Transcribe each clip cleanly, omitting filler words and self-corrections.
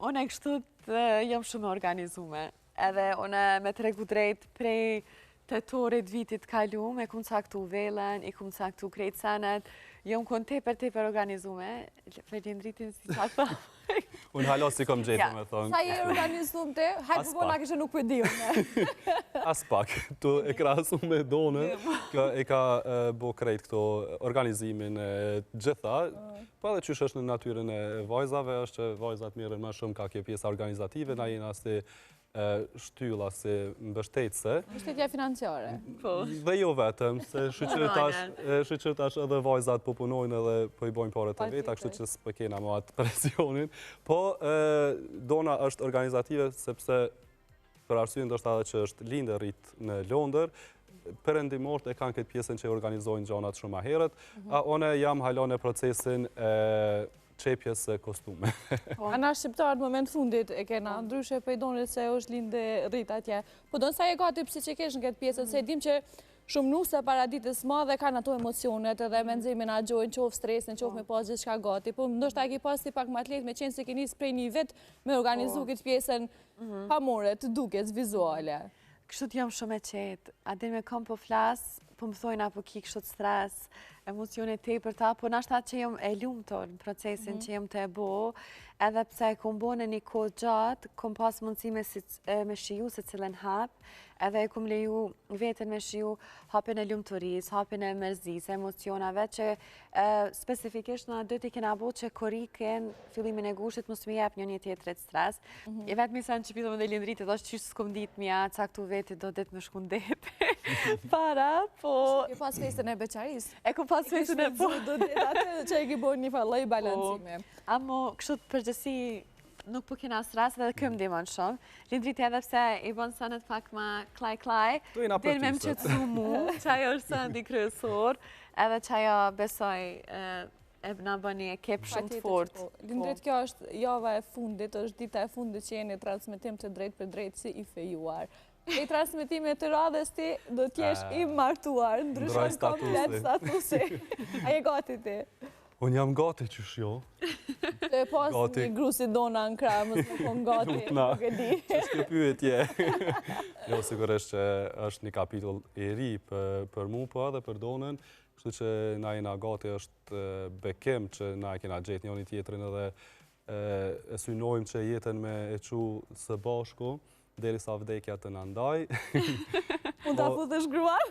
Unë e kështu jam shumë organizume. Edhe unë me tregu drejt prej tetorit vitit kalum, e kum caktu velen, i kum caktu krejt senet, jam kun tepër organizume, falendritin si cakta. Unë halo si kom gjetë, me thonë. Sa je organizum te? Hajtë përbo nga kështë nuk përdi unë. As pak, tu e krasu me done, e ka bo krejt këto organizimin gjitha, pa dhe qysh është në natyrën e vajzave, është që vajzat mirën më shumë ka kjo pjesa organizative, na jena si shtylla si mbështetëse. Mbështetja financiare. Dhe jo vetëm, se shqyqyrtash edhe vajzat po punojnë edhe po i bojnë pare të veta, kështu që s'po kena më atë presionin. Po, dona është organizative sepse për arsye ndoshta edhe që është lindërit në Londër, perëndimorët e kanë këtë pjesën që organizojnë gjonat shumë ma herët, a one jam halon e procesin qepjes e kostume. Ana shqiptarët në moment fundit e kena ndryshe për i donit se është linde rrit atje. Po donë sa e gati psikisht në këtë pjesën, se dim që shumë nuse para ditës madhe kanë ato emocionet edhe me nëzimin a gjojnë, qofë stresin, qofë me pas gjithë shka gati. Po ndoshta e ki pas si pak ma atlet me qenë se keni prej një vit me organizu këtë pjesën pamore, të dukes, vizuale. Kështu jam shumë e qetë, adin me kom po flasë, po më thojnë apo ki kështu të stres, emocionet te për ta, po nashta që jam e lumëtor në procesin që jam të e bo, edhe pse kom bo në një kohë gjatë, kom pas mundësi me shiju se cilën hap, edhe e kom leju vetën me shiju hapin e lumëtoris, hapin e mërzis, emocionave, që specifikisht në dy t'i kena bo që koriken fillimin e gushit mos me jep një tjetërit stres. E vetë mi sen që pitëm dhe lindrit, edhe është qysh s'kom dit mja, caktu veti do dit me shkun det. Para, po... E pas festën e beqaris. E ku pas festën e po. Do dit atë që e ki bojnë një falloj balancime. Amo, kështu të përgjësi nuk po kena stres dhe këm dimon shumë. Lindrit edhe pse i bon sënët pak ma klaj, del me më qëtësu mu, që ajo është sëndi kryesor, edhe që ajo besoj e na bëni ekip shumë të fort. Lindrit, kjo është java e fundit, është dita e fundit që jeni transmitim të drejt për drejt si i fejuar. E i transmitime të radhës ti do t'jesh i martuar, ndryshon komplet statusi. A je gati ti? Unë jam gati qysh jo. Të pas një grusi dona në kraj, mësë më konë gati, nuk e di. Që s'ke pyetje. Jo, sigurisht që është një kapitull i ri për mu, po edhe për donën, kështu që na jena gati është bekim që na kena gjetë njëri tjetrin edhe e synojmë që jetën me e qu së bashku, deri sa vdekja të në ndaj. Unë ta futesh gruar?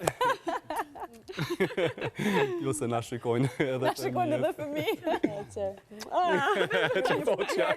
Jo se na shikojnë edhe fëmijët. Na shikojnë edhe fëmijë. Që po që.